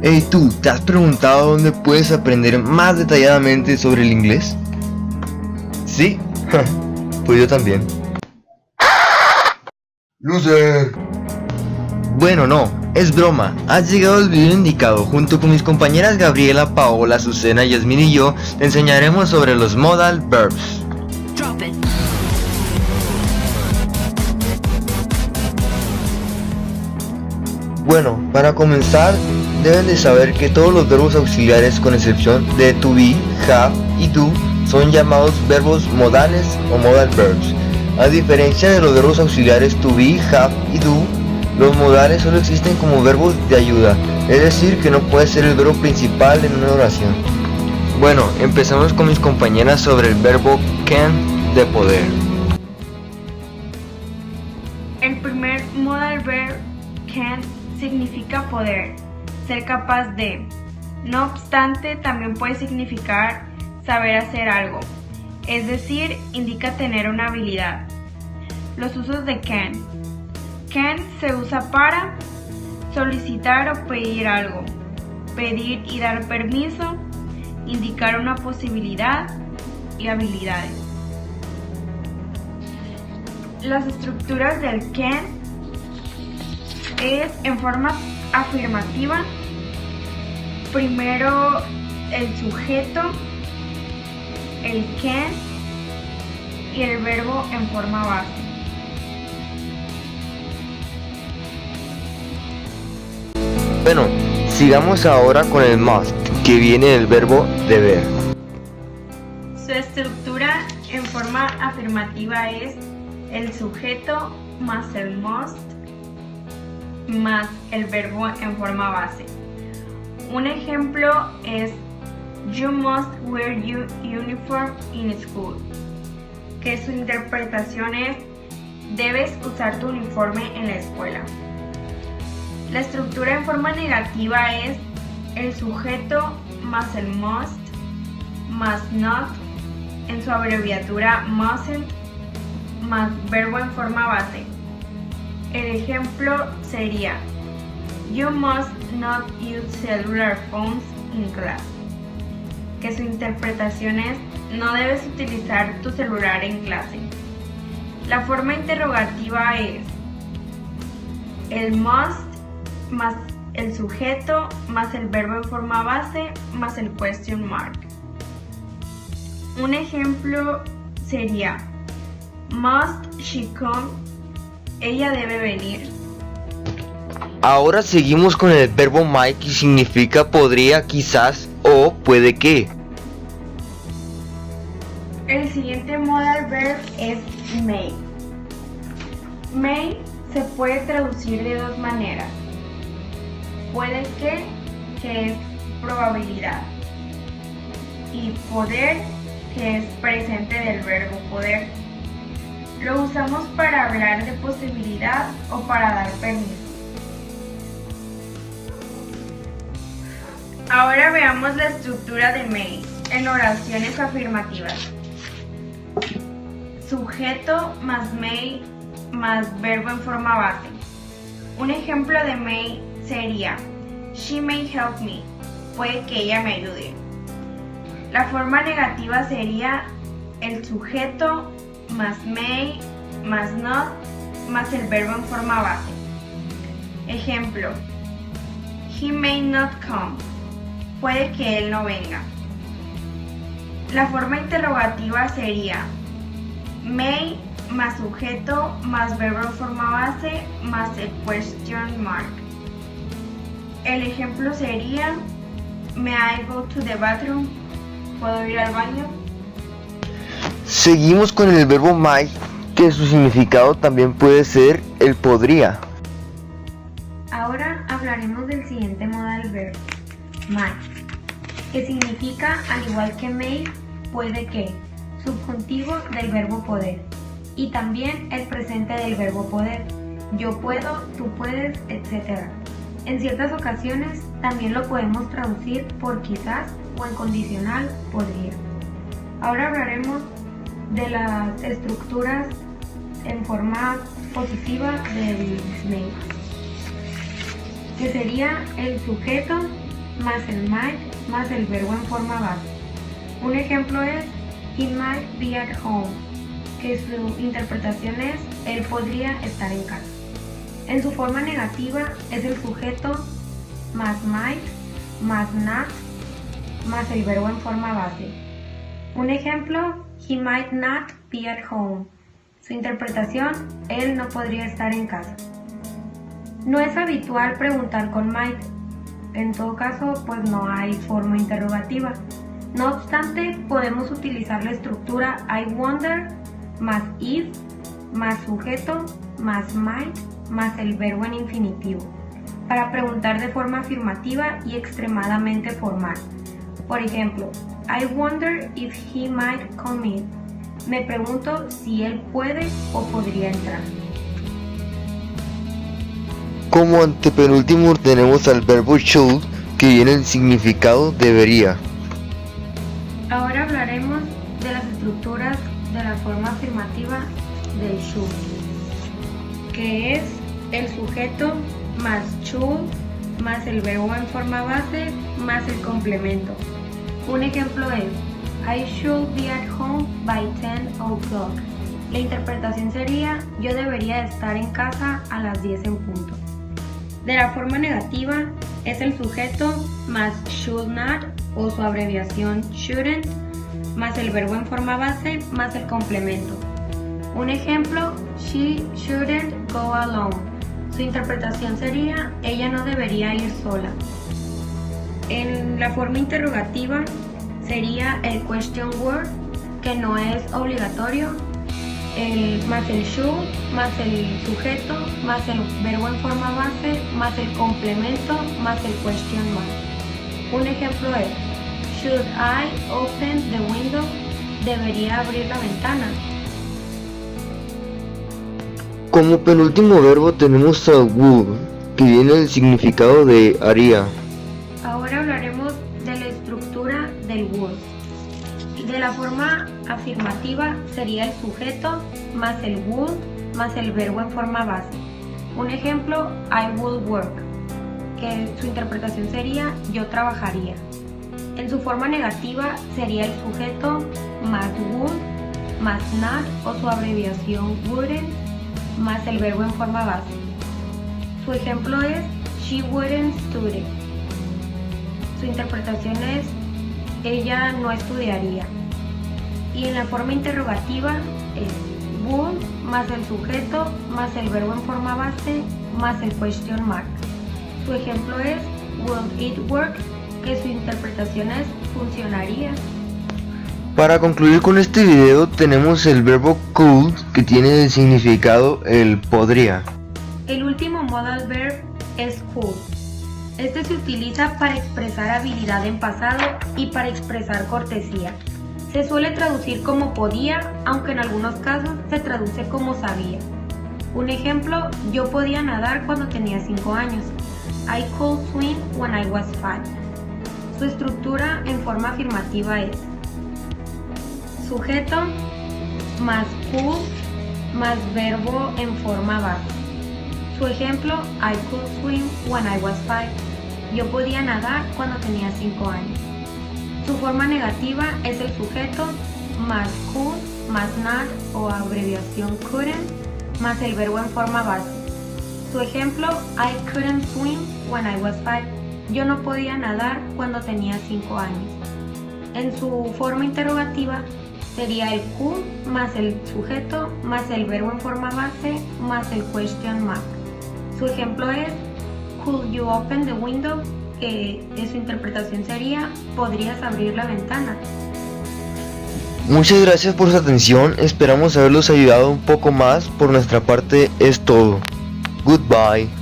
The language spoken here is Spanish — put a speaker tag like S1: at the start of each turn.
S1: Hey tú, ¿te has preguntado dónde puedes aprender más detalladamente sobre el inglés? ¿Sí? Pues yo también.
S2: Loser.
S1: Bueno, no, es broma. Has llegado al video indicado. Junto con mis compañeras Gabriela, Paola, Azucena, Yasmin y yo, te enseñaremos sobre los modal verbs.
S3: Drop it.
S1: Bueno, para comenzar, deben de saber que todos los verbos auxiliares, con excepción de to be, have y do, son llamados verbos modales o modal verbs. A diferencia de los verbos auxiliares to be, have y do, los modales solo existen como verbos de ayuda, es decir, que no puede ser el verbo principal en una oración. Bueno, empezamos con mis compañeras sobre el verbo can, de poder.
S4: El primer modal verb, can, significa poder, ser capaz de. No obstante, también puede significar saber hacer algo, es decir, indica tener una habilidad. Los usos de can. Can se usa para solicitar o pedir algo, pedir y dar permiso, indicar una posibilidad y habilidades. Las estructuras del can es en forma afirmativa. Primero el sujeto, el can y el verbo en forma base.
S1: Bueno, sigamos ahora con el must, que viene del verbo deber.
S4: Su estructura en forma afirmativa es el sujeto más el must más el verbo en forma base. Un ejemplo es You must wear your uniform in school, que su interpretación es debes usar tu uniforme en la escuela. La estructura en forma negativa es el sujeto más el must más not en su abreviatura mustn't más verbo en forma base. El ejemplo sería You must not use cellular phones in class, que su interpretación es no debes utilizar tu celular en clase. La forma interrogativa es el must más el sujeto más el verbo en forma base más el question mark. Un ejemplo sería Must she come? Ella debe venir.
S1: Ahora seguimos con el verbo might, que significa podría, quizás o puede que.
S4: El siguiente modal verb es may. May se puede traducir de dos maneras. Puede que es probabilidad, y poder, que es presente del verbo poder. Lo usamos para hablar de posibilidad o para dar permiso. Ahora veamos la estructura de may en oraciones afirmativas. Sujeto más may más verbo en forma base. Un ejemplo de may sería She may help me, puede que ella me ayude. La forma negativa sería el sujeto más may más not más el verbo en forma base. Ejemplo, He may not come, puede que él no venga. La forma interrogativa sería may más sujeto más verbo en forma base más el question mark. El ejemplo sería May I go to the bathroom? ¿Puedo ir al baño?
S1: Seguimos con el verbo might, que su significado también puede ser el podría.
S4: Ahora hablaremos del siguiente modal verb, might, que significa, al igual que may, puede que, subjuntivo del verbo poder, y también el presente del verbo poder, yo puedo, tú puedes, etc. En ciertas ocasiones también lo podemos traducir por quizás o en condicional podría. Ahora hablaremos de las estructuras en forma positiva del may, que sería el sujeto más el might más el verbo en forma base. Un ejemplo es he might be at home, que su interpretación es él podría estar en casa. En su forma negativa es el sujeto más might más not más el verbo en forma base. Un ejemplo, he might not be at home. Su interpretación, él no podría estar en casa. No es habitual preguntar con might. En todo caso, pues no hay forma interrogativa. No obstante, podemos utilizar la estructura I wonder más if más sujeto más might más el verbo en infinitivo para preguntar de forma afirmativa y extremadamente formal. Por ejemplo, I wonder if he might come in. Me pregunto si él puede o podría entrar.
S1: Como antepenúltimo tenemos al verbo should, que viene el significado debería.
S4: Ahora hablaremos de las estructuras de la forma afirmativa del should, que es el sujeto más should más el verbo en forma base más el complemento. Un ejemplo es I should be at home by 10 o'clock. La interpretación sería yo debería estar en casa a las 10 en punto. De la forma negativa es el sujeto más should not o su abreviación shouldn't más el verbo en forma base más el complemento. Un ejemplo, she shouldn't go alone. Su interpretación sería ella no debería ir sola. En la forma interrogativa sería el question word, que no es obligatorio, más el should, más el sujeto, más el verbo en forma base, más el complemento, más el question mark. Un ejemplo es should I open the window? Debería abrir la ventana.
S1: Como penúltimo verbo tenemos a would, que viene el significado de haría.
S4: Ahora hablaremos de la estructura del would. De la forma afirmativa sería el sujeto más el would más el verbo en forma base. Un ejemplo, I would work, que su interpretación sería yo trabajaría. En su forma negativa sería el sujeto más would más not o su abreviación wouldn't más el verbo en forma base. Su ejemplo es she wouldn't study. Su interpretación es ella no estudiaría. Y en la forma interrogativa es would más el sujeto más el verbo en forma base más el question mark. Su ejemplo es will it work, que su interpretación es funcionaría.
S1: Para concluir con este video tenemos el verbo could, que tiene el significado el podría.
S4: El último modal verb es could. Este se utiliza para expresar habilidad en pasado y para expresar cortesía. Se suele traducir como podía, aunque en algunos casos se traduce como sabía. Un ejemplo, yo podía nadar cuando tenía 5 años. I could swim when I was 5. Su estructura en forma afirmativa es sujeto más could más verbo en forma base. Su ejemplo, I could swim when I was 5. Yo podía nadar cuando tenía 5 años. Su forma negativa es el sujeto más could más not o abreviación couldn't más el verbo en forma base. Su ejemplo, I couldn't swim when I was 5. Yo no podía nadar cuando tenía 5 años. En su forma interrogativa sería el could más el sujeto más el verbo en forma base más el question mark. Su ejemplo es could you open the window, que su interpretación sería podrías abrir la ventana.
S1: Muchas gracias por su atención, esperamos haberlos ayudado un poco más. Por nuestra parte es todo. Goodbye.